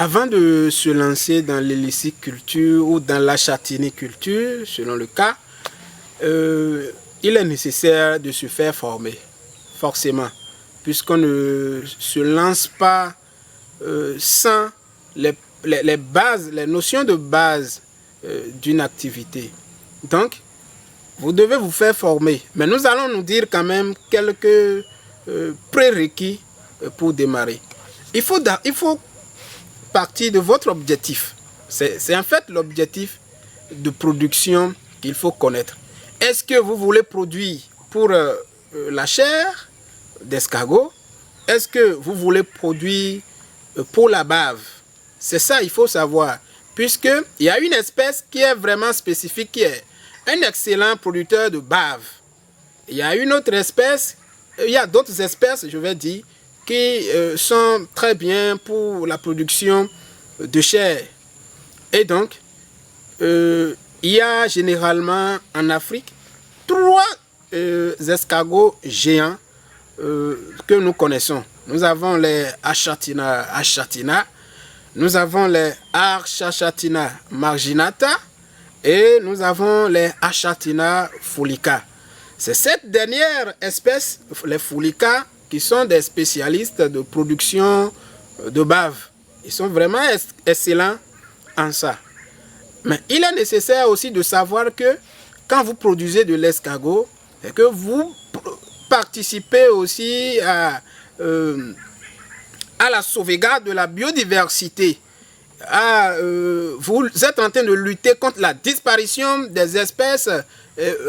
Avant de se lancer dans l'héliciculture ou dans la châtaigniculture, selon le cas, il est nécessaire de se faire former, forcément, puisqu'on ne se lance pas sans les bases, les notions de base d'une activité. Donc, vous devez vous faire former. Mais nous allons nous dire quand même quelques prérequis pour démarrer. Il faut partir de votre objectif. C'est en fait l'objectif de production qu'il faut connaître. Est-ce que vous voulez produire pour la chair d'escargot? Est-ce que vous voulez produire pour la bave? C'est ça, il faut savoir. Puisqu'il y a une espèce qui est vraiment spécifique, qui est un excellent producteur de bave. Il y a une autre espèce, il y a d'autres espèces, je vais dire, qui sont très bien pour la production de chair. Et donc, il y a généralement en Afrique 3 escargots géants que nous connaissons. Nous avons les Achatina, nous avons les Archachatina marginata et nous avons les Achatina fulica. C'est cette dernière espèce, les fulica, qui sont des spécialistes de production de bave. Ils sont vraiment excellents en ça. Mais il est nécessaire aussi de savoir que quand vous produisez de l'escargot, et que vous participez aussi à la sauvegarde de la biodiversité. Vous êtes en train de lutter contre la disparition des espèces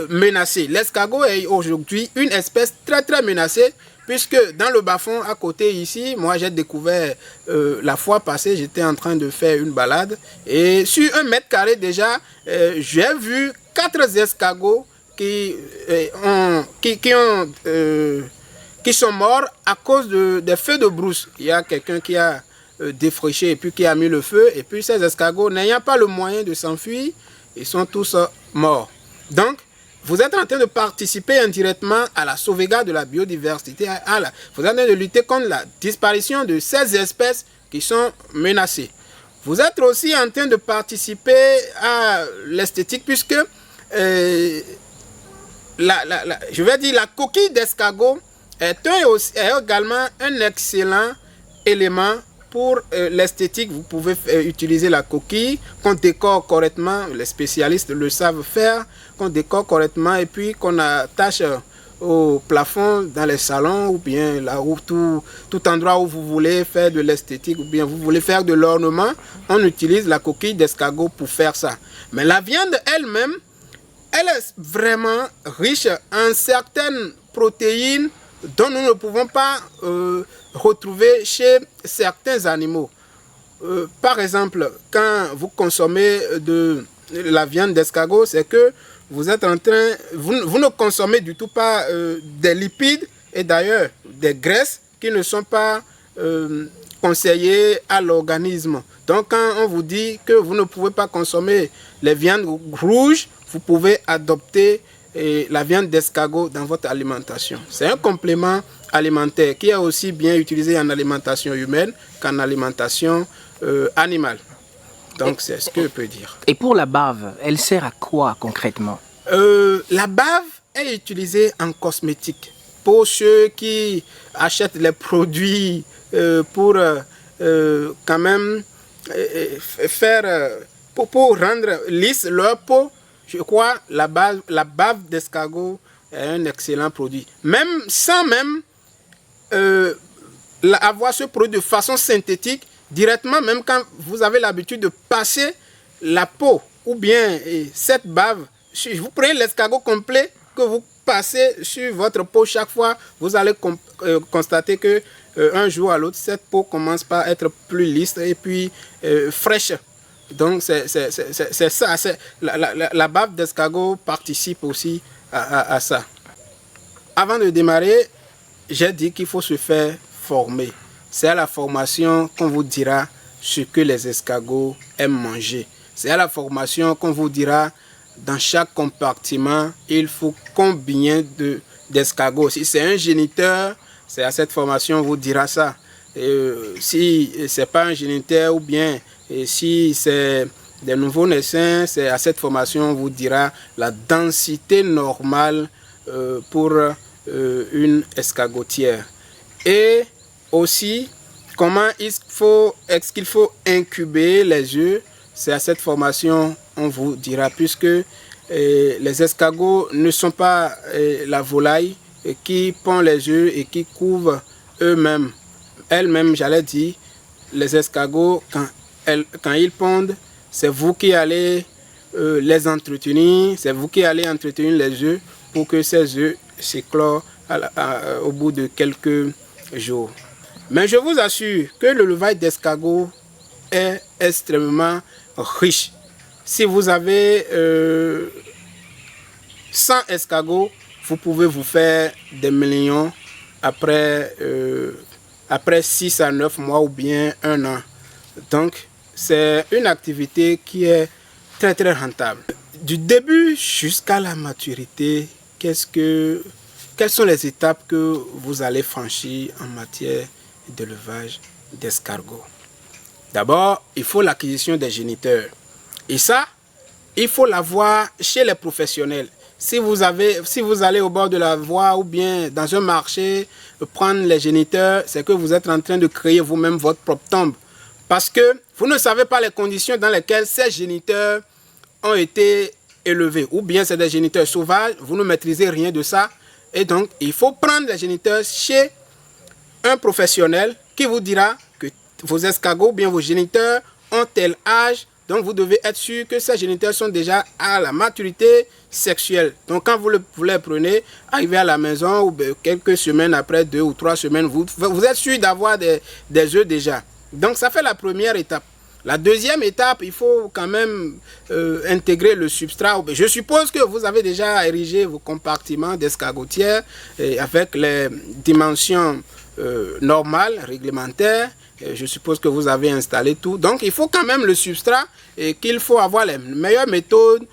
menacées. L'escargot est aujourd'hui une espèce très très menacée, puisque dans le bas-fond à côté ici, moi j'ai découvert la fois passée, j'étais en train de faire une balade et sur 1 mètre carré déjà, j'ai vu 4 escargots qui sont morts à cause des feux de brousse. Il y a quelqu'un qui a défriché et puis qui a mis le feu, et puis ces escargots, n'ayant pas le moyen de s'enfuir, ils sont tous morts. Donc, vous êtes en train de participer indirectement à la sauvegarde de la biodiversité. Vous êtes en train de lutter contre la disparition de ces espèces qui sont menacées. Vous êtes aussi en train de participer à l'esthétique, puisque je vais dire la coquille d'escargot est également un excellent élément pour l'esthétique. Vous pouvez utiliser la coquille qu'on décore correctement, les spécialistes le savent faire, qu'on décore correctement et puis qu'on attache au plafond dans les salons ou bien là où tout endroit où vous voulez faire de l'esthétique ou bien vous voulez faire de l'ornement, on utilise la coquille d'escargot pour faire ça. Mais la viande elle-même, elle est vraiment riche en certaines protéines dont nous ne pouvons pas retrouver chez certains animaux. Par exemple, quand vous consommez de la viande d'escargot, c'est que vous êtes en train, vous ne consommez du tout pas des lipides et d'ailleurs des graisses qui ne sont pas conseillées à l'organisme. Donc quand on vous dit que vous ne pouvez pas consommer les viandes rouges, vous pouvez adopter la viande d'escargot dans votre alimentation. C'est un complément alimentaire qui est aussi bien utilisé en alimentation humaine qu'en alimentation animale. Donc c'est ce que je peux dire. Et pour la bave, elle sert à quoi concrètement? La bave est utilisée en cosmétique. Pour ceux qui achètent les produits pour quand même faire, pour rendre lisse leur peau, je crois la bave d'escargot est un excellent produit. Même sans avoir ce produit de façon synthétique, directement, même quand vous avez l'habitude de passer la peau ou bien cette bave, vous prenez l'escargot complet que vous passez sur votre peau chaque fois, vous allez constater que un jour à l'autre, cette peau commence par être plus lisse et puis fraîche. Donc c'est ça, la bave d'escargot participe aussi à ça. Avant de démarrer, j'ai dit qu'il faut se faire former. C'est à la formation qu'on vous dira ce que les escargots aiment manger. C'est à la formation qu'on vous dira dans chaque compartiment, il faut combien d'escargots. Si c'est un géniteur, c'est à cette formation qu'on vous dira ça. Si ce n'est pas un géniteur ou bien si c'est des nouveaux naissants, c'est à cette formation on vous dira la densité normale pour une escargotière. Et aussi, comment est-ce qu'il faut incuber les œufs, c'est à cette formation on vous dira, puisque les escargots ne sont pas la volaille qui pond les œufs et qui couvrent elles-mêmes, j'allais dire, les escargots, quand ils pondent, c'est vous qui allez les entretenir, c'est vous qui allez entretenir les œufs pour que ces œufs s'éclorent au bout de quelques jours. Mais je vous assure que le levage d'escargot est extrêmement riche. Si vous avez 100 escargots, vous pouvez vous faire des millions après 6 à 9 mois ou bien 1 an. Donc, c'est une activité qui est très très rentable. Du début jusqu'à la maturité, quelles sont les étapes que vous allez franchir en matière d'élevage d'escargots? D'abord, il faut l'acquisition des géniteurs. Et ça, il faut l'avoir chez les professionnels. Si vous allez au bord de la voie ou bien dans un marché prendre les géniteurs, c'est que vous êtes en train de créer vous-même votre propre tombe. Parce que vous ne savez pas les conditions dans lesquelles ces géniteurs ont été élevés. Ou bien c'est des géniteurs sauvages, vous ne maîtrisez rien de ça. Et donc, il faut prendre les géniteurs chez un professionnel qui vous dira que vos escargots ou bien vos géniteurs ont tel âge. Donc, vous devez être sûr que ces géniteurs sont déjà à la maturité sexuelle. Donc, quand vous les prenez, arrivez à la maison ou quelques semaines après, 2 ou 3 semaines, vous êtes sûr d'avoir des œufs déjà. Donc, ça fait la première étape. La deuxième étape, il faut quand même intégrer le substrat. Je suppose que vous avez déjà érigé vos compartiments d'escargotières avec les dimensions normales, réglementaires. Je suppose que vous avez installé tout. Donc, il faut quand même le substrat et qu'il faut avoir les meilleures méthodes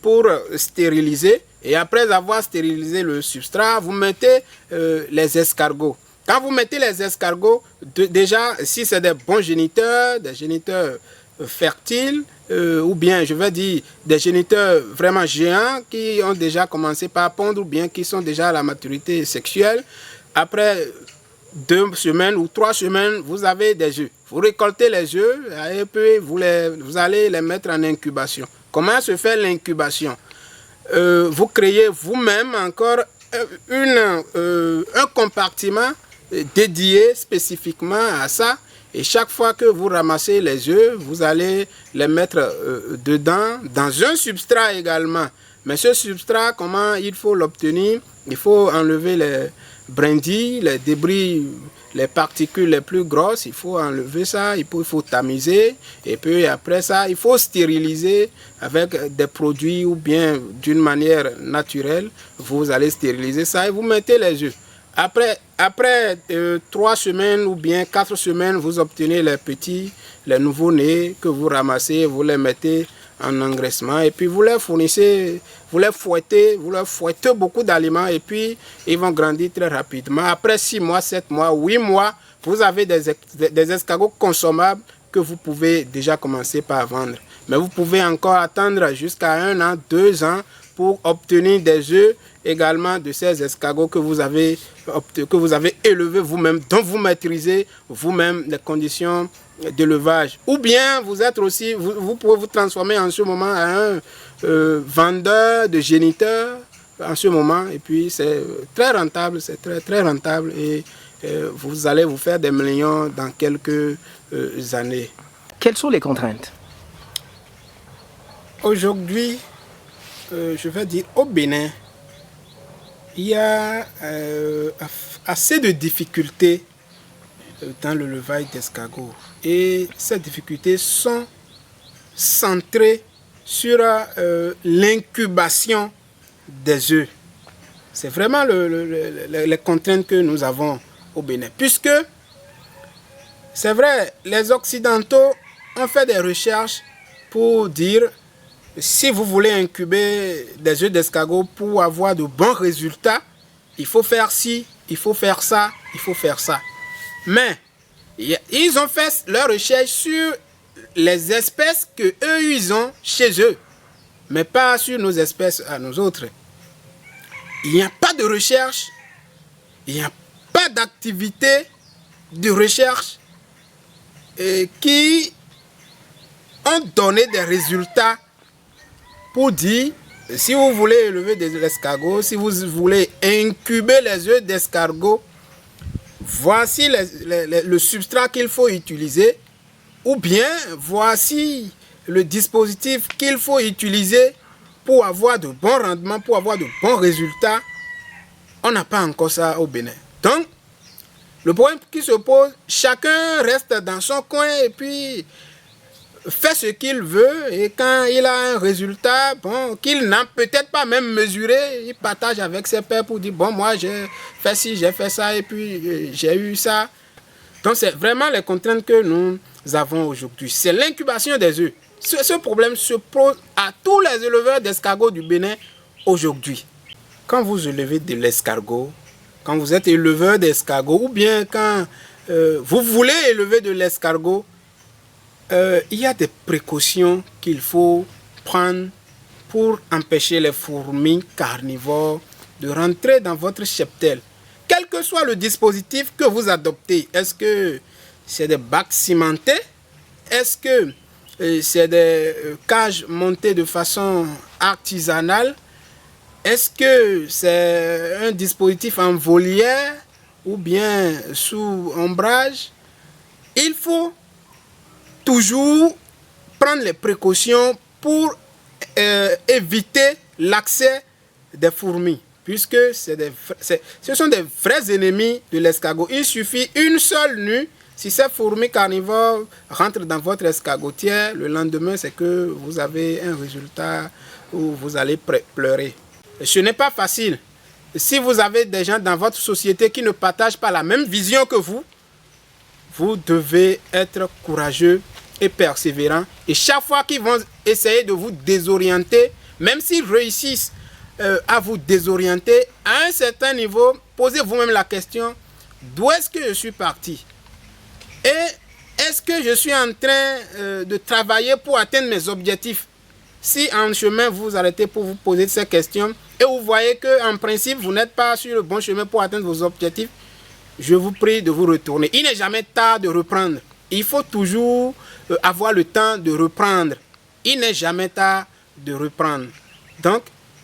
pour stériliser. Et après avoir stérilisé le substrat, vous mettez les escargots. Quand vous mettez les escargots, déjà, si c'est des bons géniteurs, des géniteurs fertiles, ou bien, je vais dire, des géniteurs vraiment géants qui ont déjà commencé par pondre ou bien qui sont déjà à la maturité sexuelle, après 2 semaines ou 3 semaines, vous avez des œufs. Vous récoltez les œufs et puis vous allez les mettre en incubation. Comment se fait l'incubation? Vous créez vous-même encore un compartiment dédié spécifiquement à ça. Et chaque fois que vous ramassez les œufs, vous allez les mettre dedans, dans un substrat également. Mais ce substrat, comment il faut l'obtenir? Il faut enlever les brindilles, les débris, les particules les plus grosses. Il faut enlever ça, il faut tamiser. Et puis après ça, il faut stériliser avec des produits ou bien d'une manière naturelle. Vous allez stériliser ça et vous mettez les œufs. Après 3 semaines ou bien 4 semaines, vous obtenez les petits, les nouveaux-nés que vous ramassez, vous les mettez en engraissement et puis vous les fournissez, vous leur fouettez beaucoup d'aliments et puis ils vont grandir très rapidement. Après 6 mois, 7 mois, 8 mois, vous avez des escargots consommables que vous pouvez déjà commencer par vendre. Mais vous pouvez encore attendre jusqu'à 1 an, 2 ans pour obtenir des œufs également de ces escargots que vous avez élevés vous-même, dont vous maîtrisez vous-même les conditions d'élevage. Ou bien vous pouvez vous transformer en ce moment en un vendeur de géniteurs en ce moment. Et puis c'est très rentable, c'est très très rentable et vous allez vous faire des millions dans quelques années. Quelles sont les contraintes? Aujourd'hui, je vais dire au Bénin, il y a assez de difficultés dans le levage d'escargots. Et ces difficultés sont centrées sur l'incubation des œufs. C'est vraiment les contraintes que nous avons au Bénin. Puisque, c'est vrai, les Occidentaux ont fait des recherches pour dire si vous voulez incuber des œufs d'escargot pour avoir de bons résultats, il faut faire ci, il faut faire ça, il faut faire ça. Mais Ils ont fait leur recherche sur les espèces que eux ils ont chez eux, mais pas sur nos espèces à nous autres. Il n'y a pas de recherche, il n'y a pas d'activité de recherche qui ont donné des résultats pour dire, si vous voulez élever des escargots, si vous voulez incuber les œufs d'escargot, voici le substrat qu'il faut utiliser, ou bien voici le dispositif qu'il faut utiliser pour avoir de bons rendements, pour avoir de bons résultats. On n'a pas encore ça au Bénin. Donc, le problème qui se pose, chacun reste dans son coin et puis fait ce qu'il veut. Et quand il a un résultat, bon, qu'il n'a peut-être pas même mesuré, il partage avec ses pairs pour dire, bon, moi j'ai fait ci, j'ai fait ça et puis j'ai eu ça. Donc, c'est vraiment les contraintes que nous avons aujourd'hui. C'est l'incubation des œufs. Ce problème se pose à tous les éleveurs d'escargots du Bénin aujourd'hui. Quand vous élevez de l'escargot, quand vous êtes éleveur d'escargot, ou bien quand vous voulez élever de l'escargot, il y a des précautions qu'il faut prendre pour empêcher les fourmis carnivores de rentrer dans votre cheptel. Quel que soit le dispositif que vous adoptez, est-ce que c'est des bacs cimentés? Est-ce que c'est des cages montées de façon artisanale? Est-ce que c'est un dispositif en volière ou bien sous ombrage? Il faut toujours prendre les précautions pour éviter l'accès des fourmis, puisque ce sont des vrais ennemis de l'escargot. Il suffit une seule nuit, si ces fourmis carnivores rentrent dans votre escargotière, le lendemain, c'est que vous avez un résultat où vous allez pleurer. Ce n'est pas facile. Si vous avez des gens dans votre société qui ne partagent pas la même vision que vous, vous devez être courageux et persévérant. Et chaque fois qu'ils vont essayer de vous désorienter, même s'ils réussissent à vous désorienter, à un certain niveau, posez vous-même la question, d'où est-ce que je suis parti? Et est-ce que je suis en train de travailler pour atteindre mes objectifs? Si en chemin vous arrêtez pour vous poser ces questions et vous voyez qu'en principe vous n'êtes pas sur le bon chemin pour atteindre vos objectifs, je vous prie de vous retourner. Il n'est jamais tard de reprendre. Il faut toujours avoir le temps de reprendre. Il n'est jamais tard de reprendre. Donc,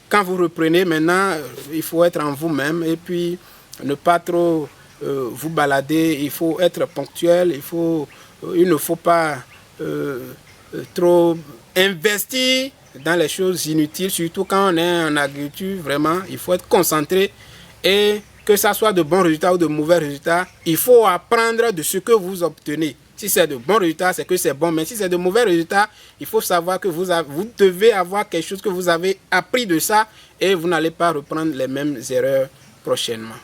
quand vous reprenez maintenant, il faut être en vous-même et puis ne pas trop vous balader. Il faut être ponctuel. Il ne faut pas trop investir dans les choses inutiles, surtout quand on est en agriculture. Vraiment, il faut être concentré et que ça soit de bons résultats ou de mauvais résultats, il faut apprendre de ce que vous obtenez. Si c'est de bons résultats, c'est que c'est bon. Mais si c'est de mauvais résultats, il faut savoir que vous devez avoir quelque chose que vous avez appris de ça et vous n'allez pas reprendre les mêmes erreurs prochainement.